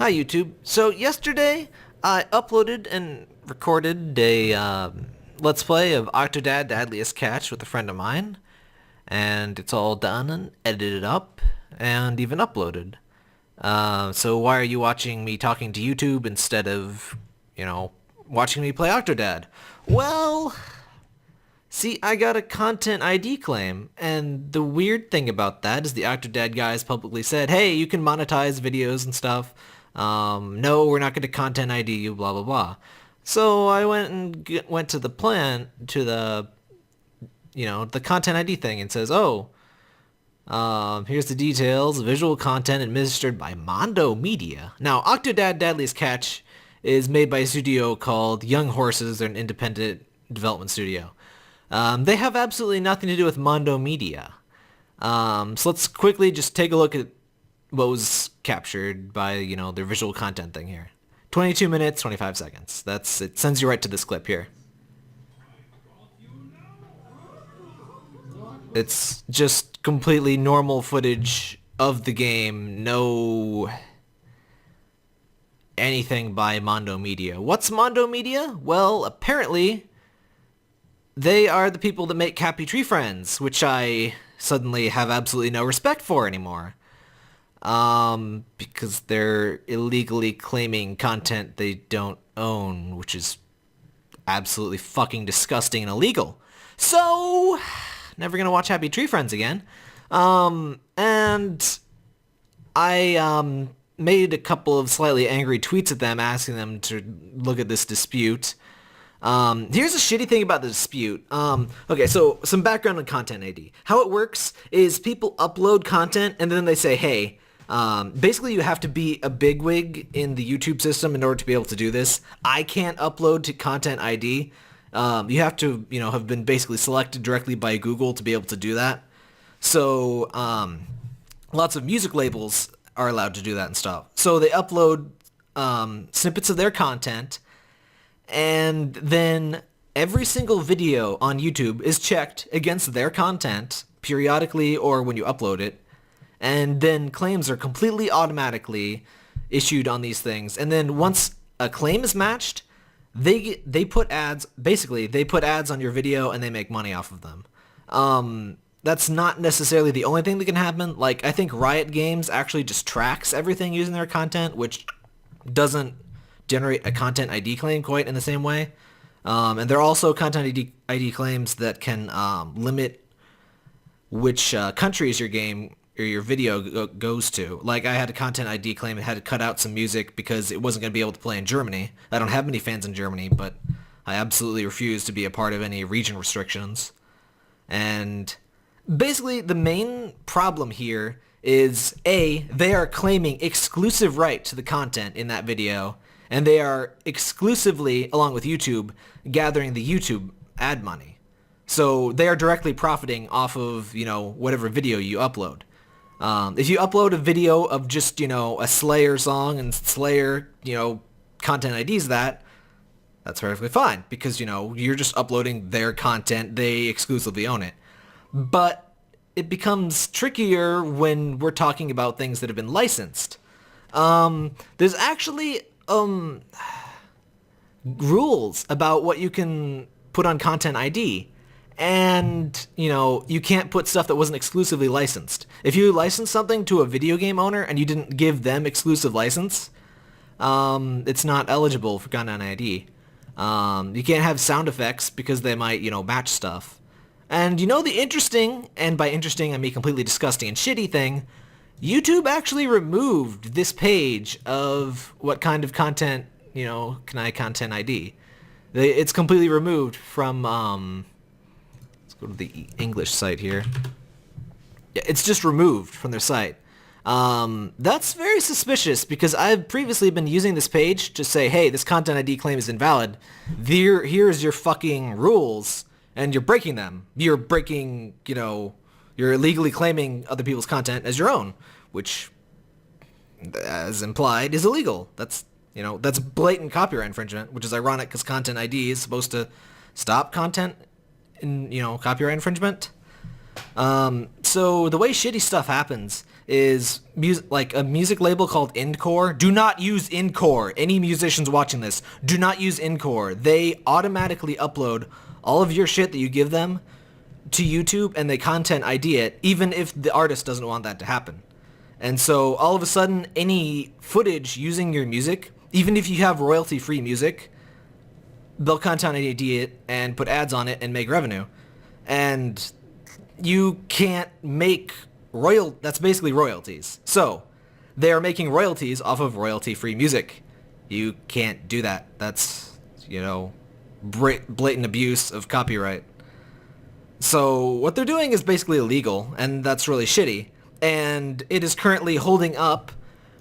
Hi YouTube. So yesterday I uploaded and recorded a Let's Play of Octodad Deadliest Catch with a friend of mine, and it's all done and edited up and even uploaded. So why are you watching me talking to YouTube instead of, watching me play Octodad? Well, see, I got a content ID claim, and the weird thing about that is the Octodad guys publicly said, hey, you can monetize videos and stuff. No, we're not going to content ID you, blah, blah, blah. So I went and went to the the content ID thing and says, oh, here's the details, visual content administered by Mondo Media. Now, Octodad Deadliest Catch is made by a studio called Young Horses. They're an independent development studio. They have absolutely nothing to do with Mondo Media. So let's quickly just take a look at what was captured by, their visual content thing here. 22 minutes, 25 seconds. It sends you right to this clip here. It's just completely normal footage of the game, no anything by Mondo Media. What's Mondo Media? Well, apparently they are the people that make Happy Tree Friends, which I suddenly have absolutely no respect for anymore. Because they're illegally claiming content they don't own, which is absolutely fucking disgusting and illegal. So, never gonna watch Happy Tree Friends again. And I, made a couple of slightly angry tweets at them asking them to look at this dispute. Here's a shitty thing about the dispute. Okay, so some background on Content ID. How it works is people upload content and then they say, hey, basically you have to be a bigwig in the YouTube system in order to be able to do this. I can't upload to Content ID. You have to, have been basically selected directly by Google to be able to do that. So, lots of music labels are allowed to do that and stuff. So they upload, snippets of their content, and then every single video on YouTube is checked against their content periodically or when you upload it. And then claims are completely automatically issued on these things. And then once a claim is matched, they put ads, basically they put ads on your video and they make money off of them. That's not necessarily the only thing that can happen. Like, I think Riot Games actually just tracks everything using their content, which doesn't generate a content ID claim quite in the same way. And there are also content ID claims that can limit which countries your game or your video goes to. Like, I had a content ID claim and had to cut out some music because it wasn't going to be able to play in Germany. I don't have many fans in Germany, but I absolutely refuse to be a part of any region restrictions. And basically, the main problem here is, A, they are claiming exclusive right to the content in that video, and they are exclusively, along with YouTube, gathering the YouTube ad money. So they are directly profiting off of, whatever video you upload. If you upload a video of just, a Slayer song and Slayer, content IDs that's perfectly fine because, you're just uploading their content. They exclusively own it. But it becomes trickier when we're talking about things that have been licensed. There's actually rules about what you can put on Content ID. And, you can't put stuff that wasn't exclusively licensed. If you license something to a video game owner and you didn't give them exclusive license, it's not eligible for Content ID. You can't have sound effects because they might, match stuff. And the interesting, and by interesting I mean completely disgusting and shitty thing, YouTube actually removed this page of what kind of content, can I content ID. It's completely removed from, let's go to the English site here. Yeah, it's just removed from their site. That's very suspicious because I've previously been using this page to say, hey, this content ID claim is invalid. Here's your fucking rules. And you're breaking them. You're breaking, you're illegally claiming other people's content as your own, which, as implied, is illegal. That's blatant copyright infringement, which is ironic because Content ID is supposed to stop content in, copyright infringement. So so the way shitty stuff happens is like a music label called Indcore. Do not use Indcore. Any musicians watching this, do not use Indcore. They automatically upload all of your shit that you give them to YouTube, and they content ID it, even if the artist doesn't want that to happen. And so all of a sudden, any footage using your music, even if you have royalty-free music, they'll content ID it and put ads on it and make revenue. And you can't make that's basically royalties. So they are making royalties off of royalty-free music. You can't do that. That's, blatant abuse of copyright. So what they're doing is basically illegal, and that's really shitty. And it is currently holding up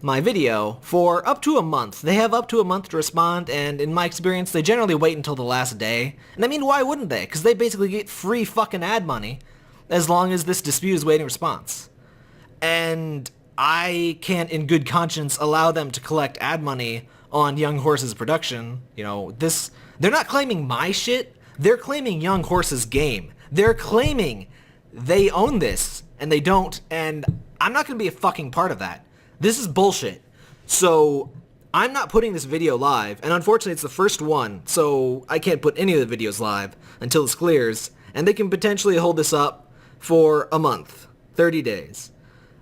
my video for up to a month. They have up to a month to respond, and in my experience, they generally wait until the last day. And I mean, why wouldn't they? Because they basically get free fucking ad money as long as this dispute is waiting response. And I can't in good conscience allow them to collect ad money on Young Horse's production. They're not claiming my shit. They're claiming Young Horse's game. They're claiming they own this, and they don't, and I'm not going to be a fucking part of that. This is bullshit. So I'm not putting this video live, and unfortunately it's the first one, so I can't put any of the videos live until this clears, and they can potentially hold this up for a month, 30 days.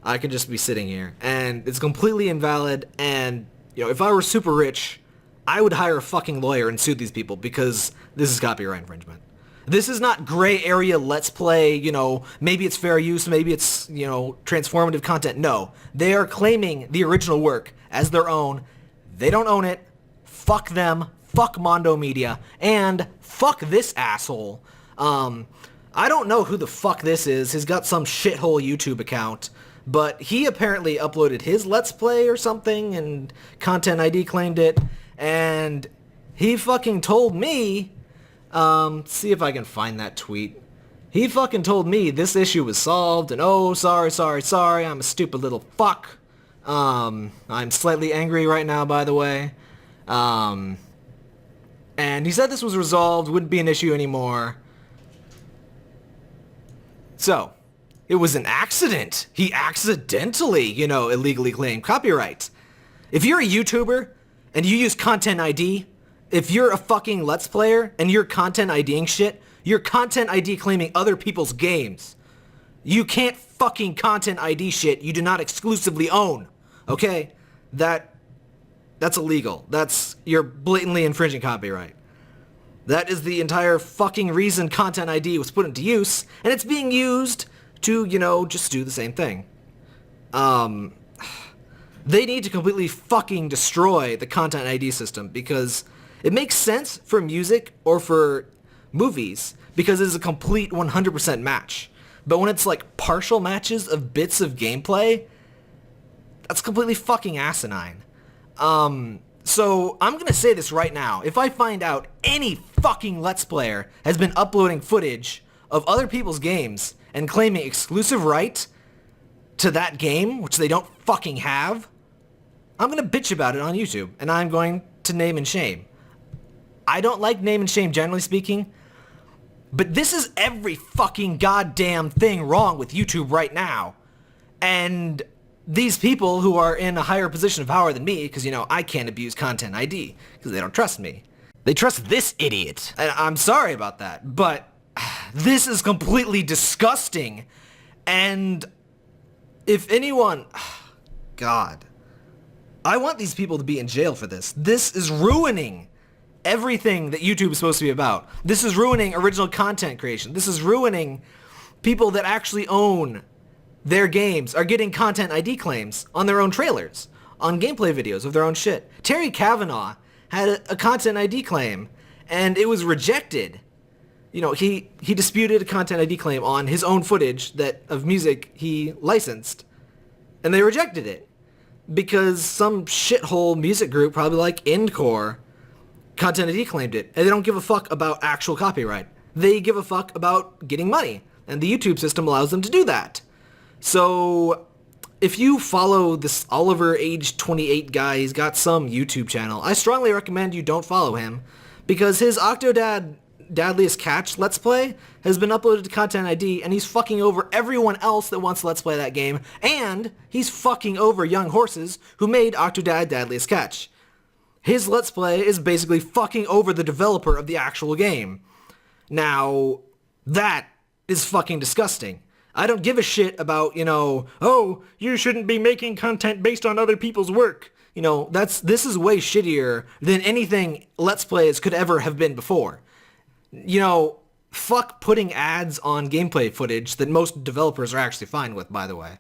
I could just be sitting here, and it's completely invalid, and, if I were super rich, I would hire a fucking lawyer and sue these people, because this is copyright infringement. This is not gray area let's play, maybe it's fair use, maybe it's, transformative content. No, they are claiming the original work as their own. They don't own it. Fuck them. Fuck Mondo Media. And fuck this asshole. I don't know who the fuck this is. He's got some shithole YouTube account, but he apparently uploaded his Let's Play or something, and Content ID claimed it, and he fucking told me, see if I can find that tweet. He fucking told me this issue was solved, and oh, sorry, I'm a stupid little fuck. I'm slightly angry right now, by the way. And he said this was resolved, wouldn't be an issue anymore. So, it was an accident. He accidentally, illegally claimed copyright. If you're a YouTuber and you use Content ID, if you're a fucking Let's Player and you're Content IDing shit, you're Content ID claiming other people's games. You can't fucking Content ID shit you do not exclusively own. Okay? That's illegal. You're blatantly infringing copyright. That is the entire fucking reason Content ID was put into use, and it's being used to, just do the same thing. They need to completely fucking destroy the Content ID system, because it makes sense for music or for movies, because it is a complete 100% match. But when it's like partial matches of bits of gameplay, that's completely fucking asinine. So I'm gonna say this right now. If I find out any fucking Let's Player has been uploading footage of other people's games and claiming exclusive right to that game, which they don't fucking have, I'm gonna bitch about it on YouTube, and I'm going to name and shame. I don't like name and shame, generally speaking, but this is every fucking goddamn thing wrong with YouTube right now. And these people who are in a higher position of power than me, because, I can't abuse Content ID, because they don't trust me. They trust this idiot. And I'm sorry about that, but this is completely disgusting. And if anyone... God. I want these people to be in jail for this. This is ruining everything that YouTube is supposed to be about. This is ruining original content creation. This is ruining people that actually own their games are getting Content ID claims on their own trailers, on gameplay videos of their own shit. Terry Kavanaugh had a Content ID claim, and it was rejected. He disputed a Content ID claim on his own footage of music he licensed, and they rejected it because some shithole music group, probably like Indcore, Content ID claimed it, and they don't give a fuck about actual copyright. They give a fuck about getting money, and the YouTube system allows them to do that. So, if you follow this Oliver, age 28 guy, he's got some YouTube channel, I strongly recommend you don't follow him, because his Octodad Dadliest Catch Let's Play has been uploaded to ContentID, and he's fucking over everyone else that wants to Let's Play that game, and he's fucking over Young Horses, who made Octodad Dadliest Catch. His Let's Play is basically fucking over the developer of the actual game. Now, that is fucking disgusting. I don't give a shit about, oh, you shouldn't be making content based on other people's work. This is way shittier than anything Let's Plays could ever have been before. Fuck putting ads on gameplay footage that most developers are actually fine with, by the way.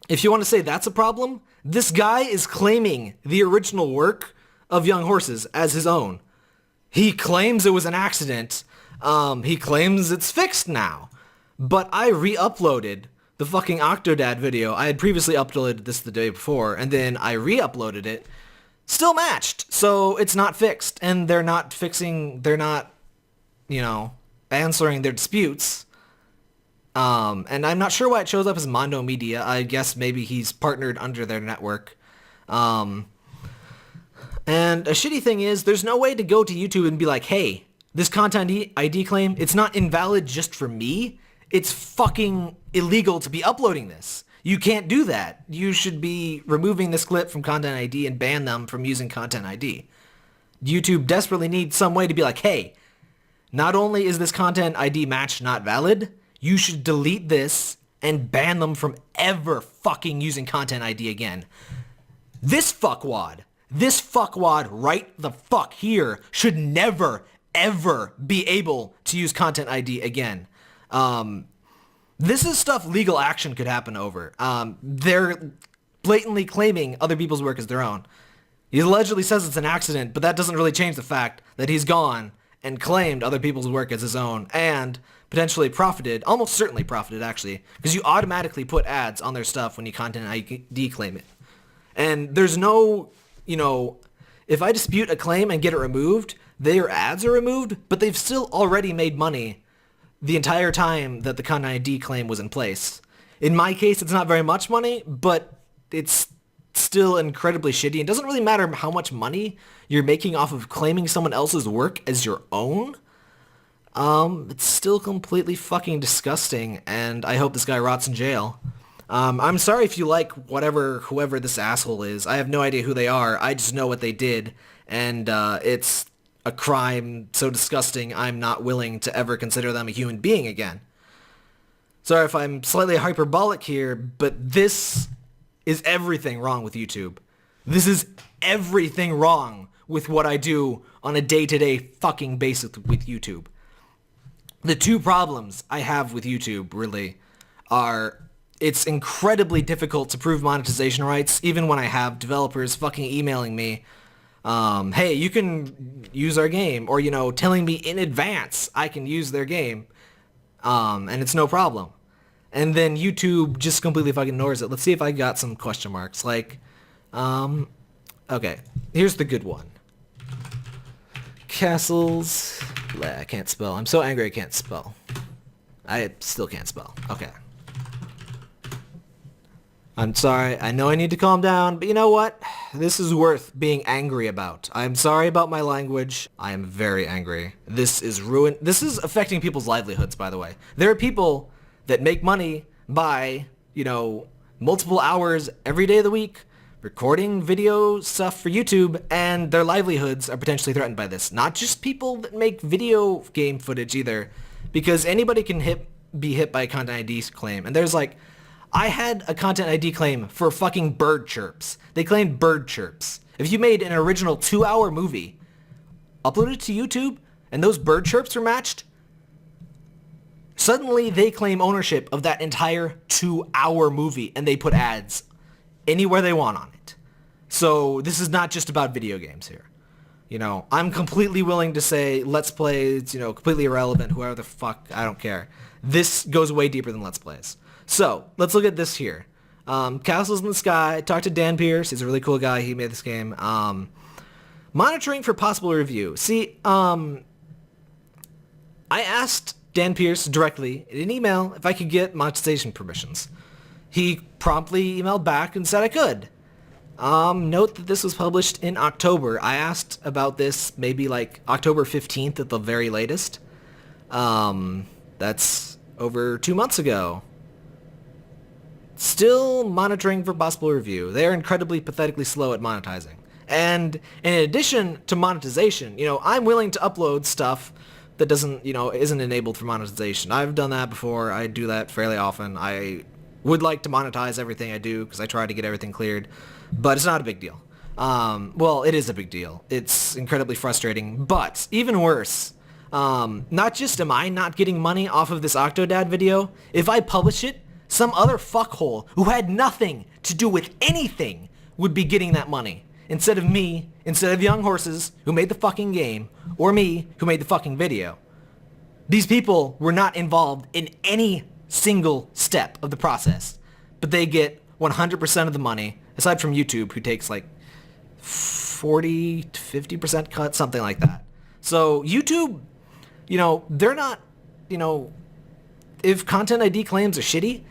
If you want to say that's a problem, this guy is claiming the original work of Young Horses as his own. He claims it was an accident. He claims it's fixed now. But I re-uploaded the fucking Octodad video. I had previously uploaded this the day before, and then I re-uploaded it. Still matched, so it's not fixed. And they're not answering their disputes. And I'm not sure why it shows up as Mondo Media. I guess maybe he's partnered under their network. And a shitty thing is, there's no way to go to YouTube and be like, hey, this Content ID claim, it's not invalid just for me. It's fucking illegal to be uploading this. You can't do that. You should be removing this clip from Content ID and ban them from using Content ID. YouTube desperately needs some way to be like, hey, not only is this Content ID match not valid, you should delete this and ban them from ever fucking using Content ID again. This fuckwad right the fuck here should never, ever be able to use Content ID again. This is stuff legal action could happen over. They're blatantly claiming other people's work as their own. He allegedly says it's an accident, but that doesn't really change the fact that he's gone and claimed other people's work as his own and potentially profited, almost certainly profited actually, because you automatically put ads on their stuff when you Content ID claim it. And there's no, if I dispute a claim and get it removed, their ads are removed, but they've still already made money the entire time that the Content ID claim was in place. In my case, it's not very much money, but it's still incredibly shitty. It doesn't really matter how much money you're making off of claiming someone else's work as your own. It's still completely fucking disgusting, and I hope this guy rots in jail. I'm sorry if you like whoever this asshole is. I have no idea who they are. I just know what they did, and it's a crime so disgusting I'm not willing to ever consider them a human being again. Sorry if I'm slightly hyperbolic here, but this is everything wrong with YouTube. This is everything wrong with what I do on a day-to-day fucking basis with YouTube. The two problems I have with YouTube, really, are it's incredibly difficult to prove monetization rights, even when I have developers fucking emailing me, hey, you can use our game, or, telling me in advance I can use their game, and it's no problem. And then YouTube just completely fucking ignores it. Let's see if I got some question marks, okay, here's the good one. Castles, I can't spell. I'm so angry I can't spell. I still can't spell. Okay. I'm sorry, I know I need to calm down, but you know what? This is worth being angry about. I'm sorry about my language. I am very angry. This is This is affecting people's livelihoods, by the way. There are people that make money by, multiple hours every day of the week recording video stuff for YouTube, and their livelihoods are potentially threatened by this. Not just people that make video game footage either, because anybody can be hit by a Content ID claim. And there's I had a Content ID claim for fucking bird chirps. They claimed bird chirps. If you made an original 2-hour movie, uploaded it to YouTube, and those bird chirps were matched, suddenly they claim ownership of that entire 2-hour movie, and they put ads anywhere they want on it. So this is not just about video games here. I'm completely willing to say Let's Plays, completely irrelevant, whoever the fuck, I don't care. This goes way deeper than Let's Plays. So, let's look at this here. Castles in the Sky, talked to Dan Pierce, he's a really cool guy, he made this game. Monitoring for possible review. See, I asked Dan Pierce directly in an email if I could get monetization permissions. He promptly emailed back and said I could. Note that this was published in October. I asked about this maybe like October 15th at the very latest. That's over 2 months ago. Still monitoring for possible review. They're incredibly pathetically slow at monetizing. And in addition to monetization, I'm willing to upload stuff that doesn't, isn't enabled for monetization. I've done that before. I do that fairly often. I would like to monetize everything I do because I try to get everything cleared, but it's not a big deal. Well, it is a big deal. It's incredibly frustrating, but even worse, not just am I not getting money off of this Octodad video, if I publish it, some other fuckhole who had nothing to do with anything would be getting that money. Instead of me, instead of Young Horses, who made the fucking game, or me, who made the fucking video. These people were not involved in any single step of the process, but they get 100% of the money, aside from YouTube, who takes like 40 to 50% cut, something like that. So YouTube, they're not, if Content ID claims are shitty,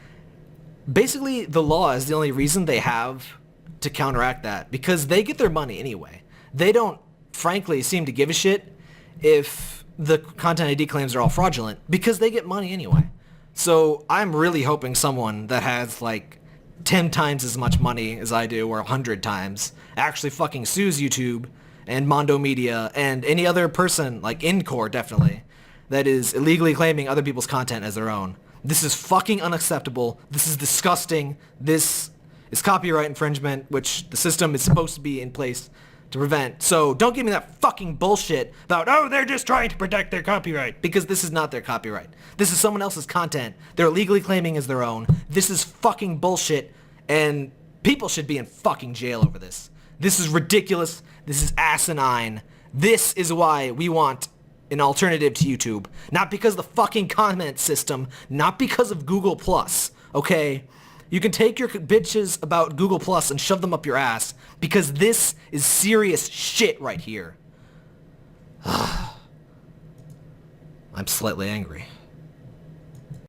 basically the law is the only reason they have to counteract that, because they get their money anyway. They don't, frankly, seem to give a shit if the Content ID claims are all fraudulent, because they get money anyway. So I'm really hoping someone that has like 10 times as much money as I do, or 100 times, actually fucking sues YouTube and Mondo Media and any other person, like Incore definitely, that is illegally claiming other people's content as their own. This is fucking unacceptable. This is disgusting. This is copyright infringement, which the system is supposed to be in place to prevent. So don't give me that fucking bullshit about, oh, they're just trying to protect their copyright, because this is not their copyright. This is someone else's content they're illegally claiming as their own. This is fucking bullshit, and people should be in fucking jail over this. This is ridiculous. This is asinine. This is why we want an alternative to YouTube. Not because of the fucking comment system, not because of Google+, okay? You can take your bitches about Google Plus and shove them up your ass, because this is serious shit right here. I'm slightly angry.